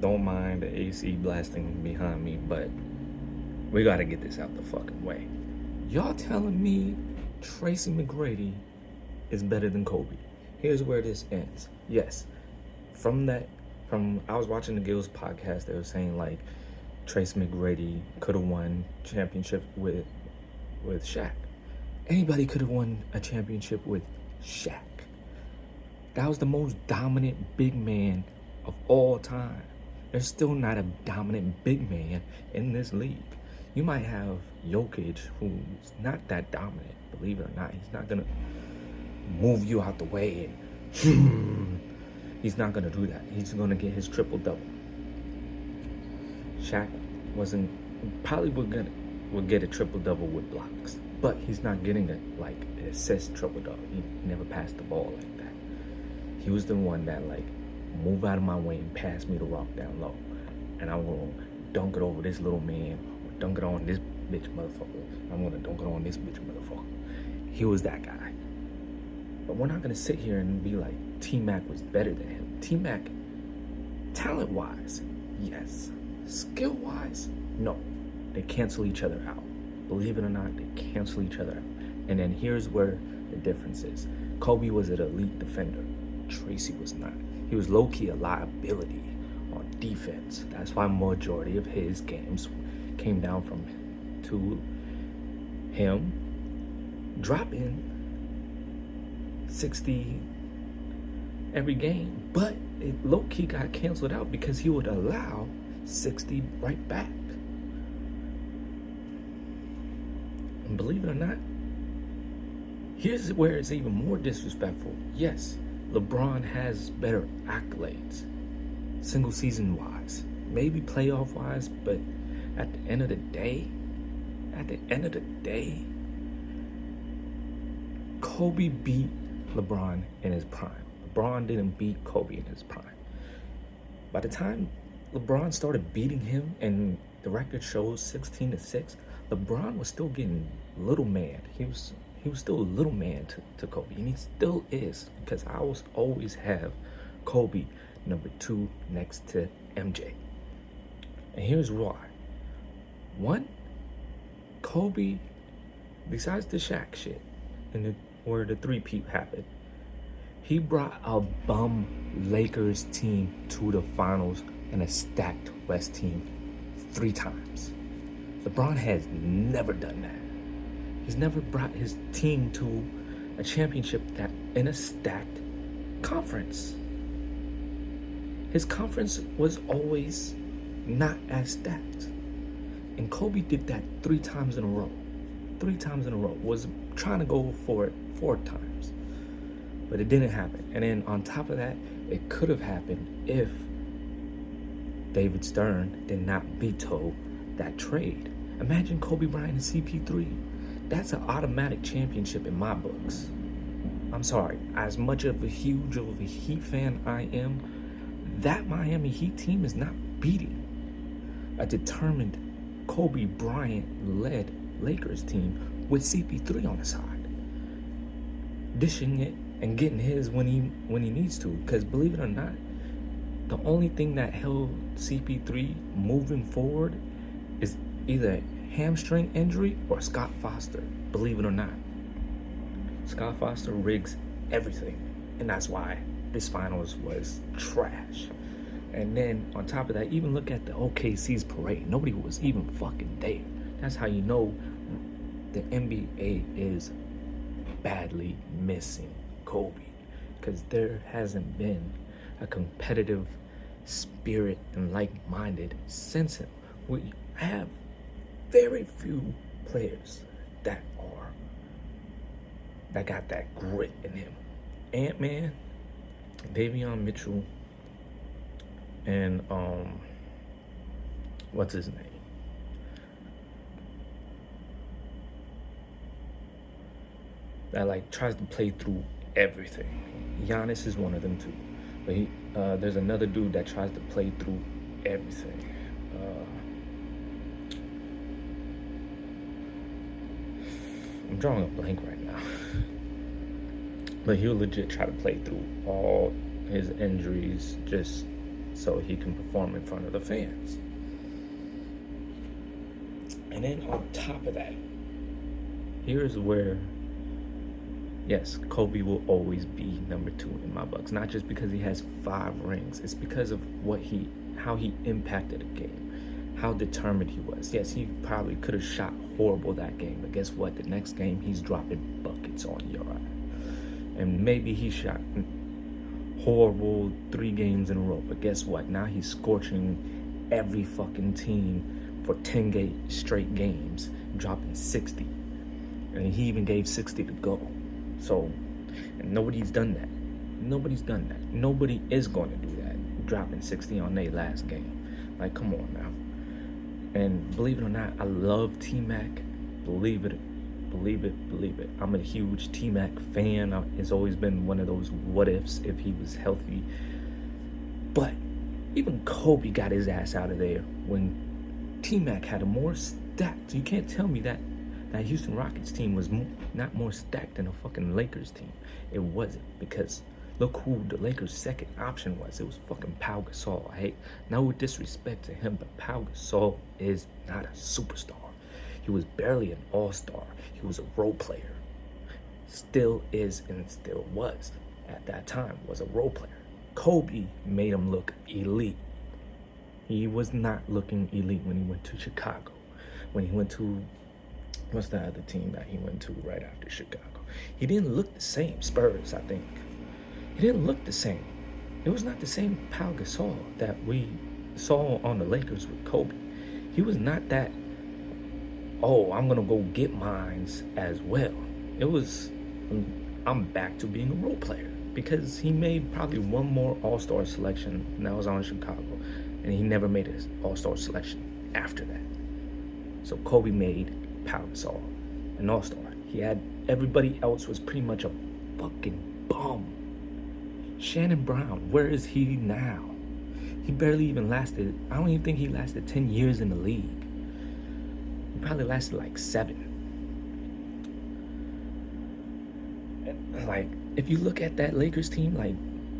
Don't mind the AC blasting behind me, but we gotta get this out the fucking way. Y'all telling me Tracy McGrady is better than Kobe? Here's where this ends. Yes, from I was watching the Gills podcast. They were saying like Tracy McGrady could have won championship with Shaq. Anybody could have won a championship with Shaq. That was the most dominant big man of all time. There's still not a dominant big man in this league. You might have Jokic, who's not that dominant, believe it or not. He's not gonna move you out the way and he's not gonna do that. He's gonna get his triple-double. Shaq probably would get a triple-double with blocks, but he's not getting an assist triple-double. He never passed the ball like that. He was the one that move out of my way and pass me the rock down low, and I'm gonna dunk it over this little man, or dunk it on this bitch motherfucker. I'm gonna dunk it on this bitch motherfucker. He was that guy. But we're not gonna sit here and be like T-Mac was better than him. T-Mac, talent-wise, yes. Skill-wise, no. They cancel each other out. Believe it or not, they cancel each other out. And then here's where the difference is. Kobe was an elite defender. Tracy was not. He was low-key a liability on defense. That's why majority of his games came down to him dropping 60 every game. But it low-key got canceled out because he would allow 60 right back. And believe it or not, here's where it's even more disrespectful. Yes, LeBron has better accolades, single season wise, maybe playoff wise, but at the end of the day, Kobe beat LeBron in his prime. LeBron didn't beat Kobe in his prime. By the time LeBron started beating him, and the record shows 16-6, LeBron was still getting little man. He was still a little man to Kobe, and he still is, because I will always have Kobe number 2 next to MJ. And here's why. One, Kobe, besides the Shaq shit, and where the three-peat happened, he brought a bum Lakers team to the finals and a stacked West team 3 times. LeBron has never done that. He's never brought his team to a championship that in a stacked conference. His conference was always not as stacked. And Kobe did that 3 times in a row. 3 times in a row. Was trying to go for it 4 times. But it didn't happen. And then on top of that, it could have happened if David Stern did not veto that trade. Imagine Kobe Bryant and CP3. That's an automatic championship in my books. I'm sorry, as much of a huge of a Heat fan I am, that Miami Heat team is not beating a determined Kobe Bryant-led Lakers team with CP3 on the side, dishing it and getting his when he needs to. Because believe it or not, the only thing that held CP3 moving forward is either hamstring injury or Scott Foster. Believe it or not, Scott Foster rigs everything, and that's why this finals was trash. And then on top of that, even look at the OKC's parade. Nobody was even fucking there. That's how you know the NBA is badly missing Kobe, because there hasn't been a competitive spirit and like-minded since him. We have very few players that got that grit in him. Ant-Man, Davion Mitchell, and what's his name? That tries to play through everything. Giannis is one of them too. But there's another dude that tries to play through everything. I'm drawing a blank right now. But he'll legit try to play through all his injuries, just so he can perform in front of the fans. And then on top of that, here's where, yes, Kobe will always be number 2 in my books. Not just because he has 5 rings. It's because of how he impacted a game, how determined he was. Yes, he probably could have shot horrible that game, but guess what? The next game, he's dropping buckets on your eye. And maybe he shot horrible 3 games in a row, but guess what? Now he's scorching every fucking team for 10 straight games, dropping 60. And he even gave 60 to go. So, and nobody's done that. Nobody's done that. Nobody is going to do that, dropping 60 on their last game. Like, come on now. And believe it or not, I love T-Mac. Believe it. I'm a huge T-Mac fan. It's always been one of those what ifs if he was healthy. But even Kobe got his ass out of there when T-Mac had a more stacked. You can't tell me that Houston Rockets team was not more stacked than a fucking Lakers team. It wasn't, because look who the Lakers' second option was. It was fucking Pau Gasol. No disrespect to him, but Pau Gasol is not a superstar. He was barely an all-star. He was a role player. Still is and still was at that time, was a role player. Kobe made him look elite. He was not looking elite when he went to Chicago. When he went to, what's the other team that he went to right after Chicago? He didn't look the same. Spurs, I think. He didn't look the same. It was not the same Pau Gasol that we saw on the Lakers with Kobe. He was not that, oh, I'm going to go get mines as well. It was, I'm back to being a role player, because he made probably one more all-star selection, and that was on Chicago, and he never made an all-star selection after that. So Kobe made Pau Gasol an all-star. He had, everybody else was pretty much a fucking bum. Shannon Brown, where is he now? He barely even lasted, I don't even think he lasted 10 years in the league. He probably lasted like 7. And like, if you look at that Lakers team, like,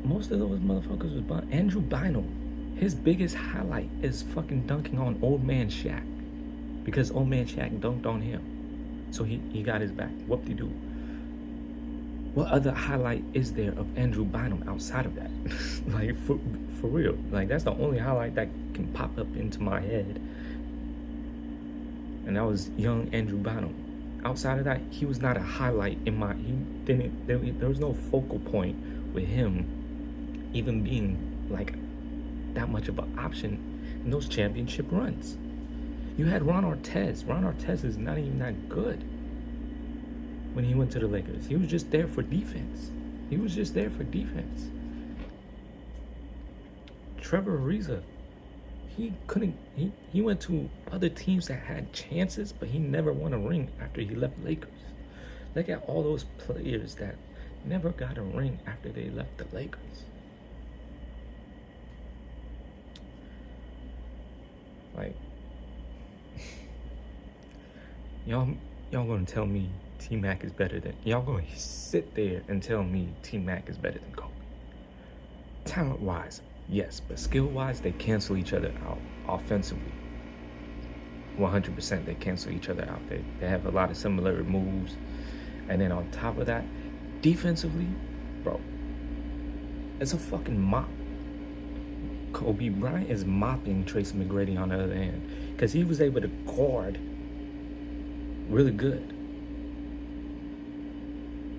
most of those motherfuckers was bum. Andrew Bynum, his biggest highlight is fucking dunking on old man Shaq, because old man Shaq dunked on him. So he got his back. Whoop-de-doo. What other highlight is there of Andrew Bynum outside of that? Like, for real. Like, that's the only highlight that can pop up into my head. And that was young Andrew Bynum. Outside of that, he was not a highlight in my, there was no focal point with him even being like that much of an option in those championship runs. You had Ron Artest. Ron Artest is not even that good when he went to the Lakers. He was just there for defense. Trevor Ariza, he went to other teams that had chances, but he never won a ring after he left Lakers. Look at all those players that never got a ring after they left the Lakers. Like, y'all gonna tell me T-Mac is better than, y'all gonna sit there and tell me T-Mac is better than Kobe? Talent-wise, yes, but skill-wise, they cancel each other out. Offensively, 100% they cancel each other out. They have a lot of similar moves. And then on top of that, defensively, bro, it's a fucking mop. Kobe Bryant is mopping Tracy McGrady on the other end, because he was able to guard really good.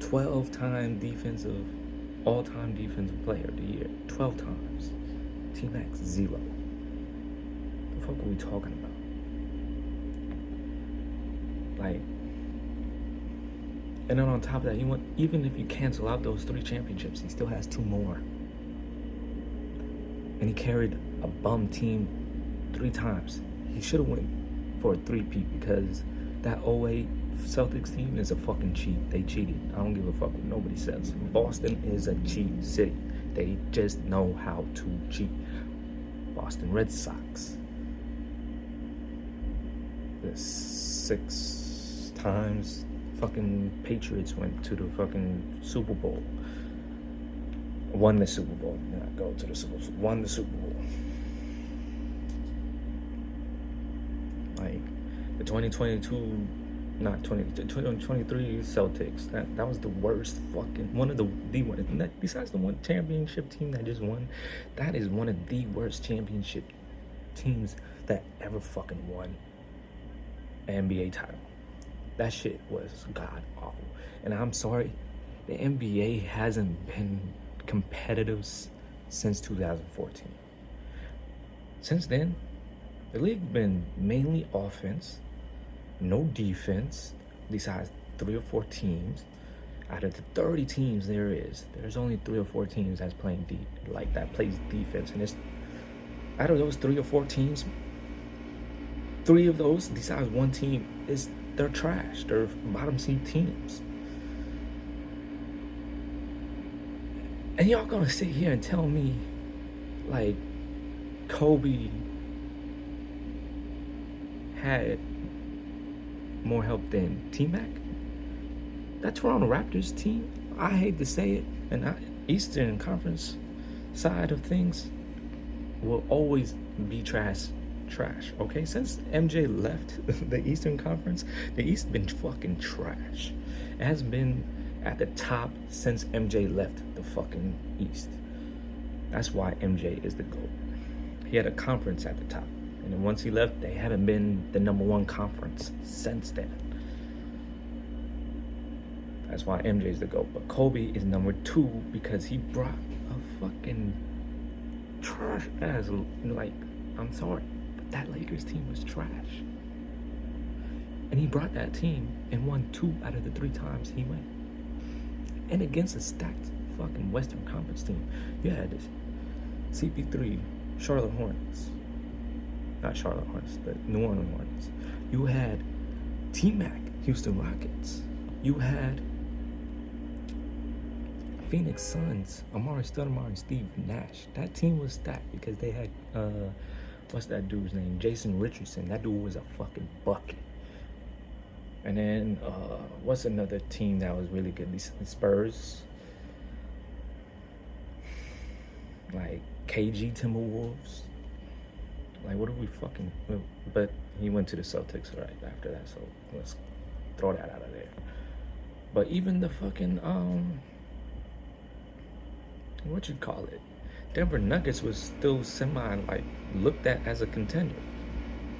12-time defensive, all-time defensive player of the year. 12 times. T-Mac 0. The fuck are we talking about? Like, and then on top of that, even if you cancel out those 3 championships, he still has 2 more. And he carried a bum team 3 times. He should have went for a 3-peat, because that 08 Celtics team is a fucking cheat. They cheated. I don't give a fuck what nobody says. Boston is a cheat city. They just know how to cheat. Boston Red Sox. The 6 times fucking Patriots went to the fucking Super Bowl. Won the Super Bowl. Not go to the Super Bowl. Won the Super Bowl. Like the 2022, not 2023 Celtics. That was the worst fucking one of the one. Besides the one championship team that just won, that is one of the worst championship teams that ever fucking won an NBA title. That shit was god awful. And I'm sorry, the NBA hasn't been competitive since 2014. Since then, the league been mainly offense, no defense, besides 3 or 4 teams. Out of the 30 teams there's only 3 or 4 teams that's playing that plays defense. And it's out of those 3 or 4 teams, 3 of those, besides one team, they're trash. They're bottom seed teams. And y'all gonna sit here and tell me, like, Kobe had more help than T-Mac? That Toronto Raptors team, I hate to say it, and Eastern Conference side of things will always be trash, okay? Since MJ left the Eastern Conference, the East been fucking trash. It has been at the top since MJ left the fucking East. That's why MJ is the GOAT. He had a conference at the top. And then once he left, they haven't been the #1 conference since then. That's why MJ is the GOAT. But Kobe is #2 because he brought a fucking trash ass, like, I'm sorry, but that Lakers team was trash. And he brought that team and won 2 out of the 3 times he went. And against a stacked fucking Western Conference team. You had this CP3, Charlotte Hornets. Not Charlotte Hornets, the New Orleans Hornets. You had T-Mac, Houston Rockets. You had Phoenix Suns, Amari Stoudemire and Steve Nash. That team was stacked because they had, what's that dude's name? Jason Richardson. That dude was a fucking bucket. And then, what's another team that was really good? The Spurs. Like, KG Timberwolves. Like, what are we fucking... But he went to the Celtics right after that, so let's throw that out of there. But even the fucking, what you call it? Denver Nuggets was still like, looked at as a contender.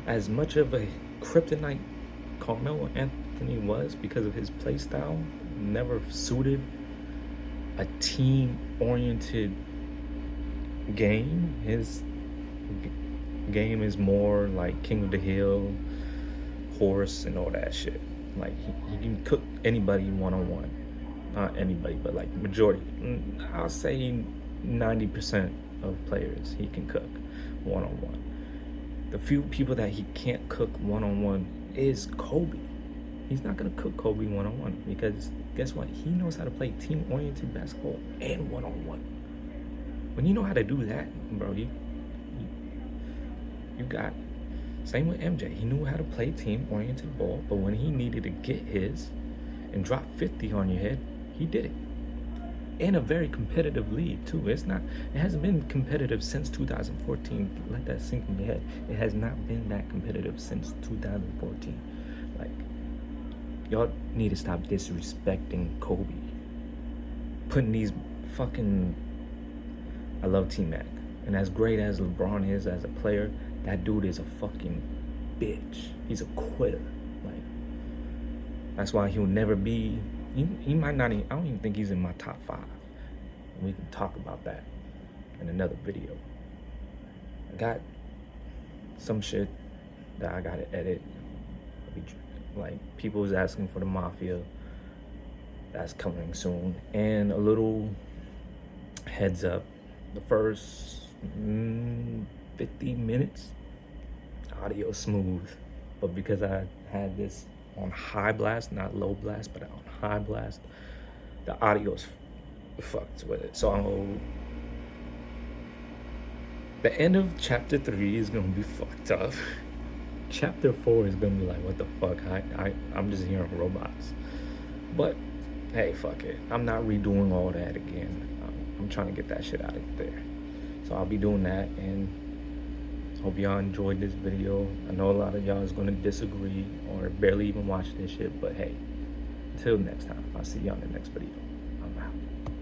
As much of a kryptonite Carmelo Anthony was because of his play style, never suited a team-oriented game. His game is more like King of the Hill, horse, and all that shit. Like, he can cook anybody one-on-one. Not anybody, but like majority. I'll say 90% of players he can cook one-on-one. The few people that he can't cook one-on-one is Kobe. He's not gonna cook Kobe one-on-one because guess what? He knows how to play team-oriented basketball and one-on-one. When you know how to do that, bro, you got, same with MJ. He knew how to play team-oriented ball, but when he needed to get his and drop 50 on your head, he did it. In a very competitive league too. It hasn't been competitive since 2014. Let that sink in your head. It has not been that competitive since 2014. Like, y'all need to stop disrespecting Kobe. Putting these fucking... I love T-Mac. And as great as LeBron is as a player, that dude is a fucking bitch. He's a quitter. Like, that's why he'll never be... He might not even... I don't even think he's in my top 5. We can talk about that in another video. I got some shit that I gotta edit. Like, people was asking for the Mafia. That's coming soon. And a little heads up. The first 50 minutes, audio smooth. But because I had this on high blast, not low blast, but on high blast, the audio's fucked with it. So the end of chapter 3 is gonna be fucked up. Chapter 4 is gonna be like, what the fuck? I'm just hearing robots. But hey, fuck it. I'm not redoing all that again. I'm trying to get that shit out of there. So I'll be doing that, and hope y'all enjoyed this video. I know a lot of y'all is gonna disagree or barely even watch this shit, but hey, until next time, I'll see y'all in the next video. I'm out.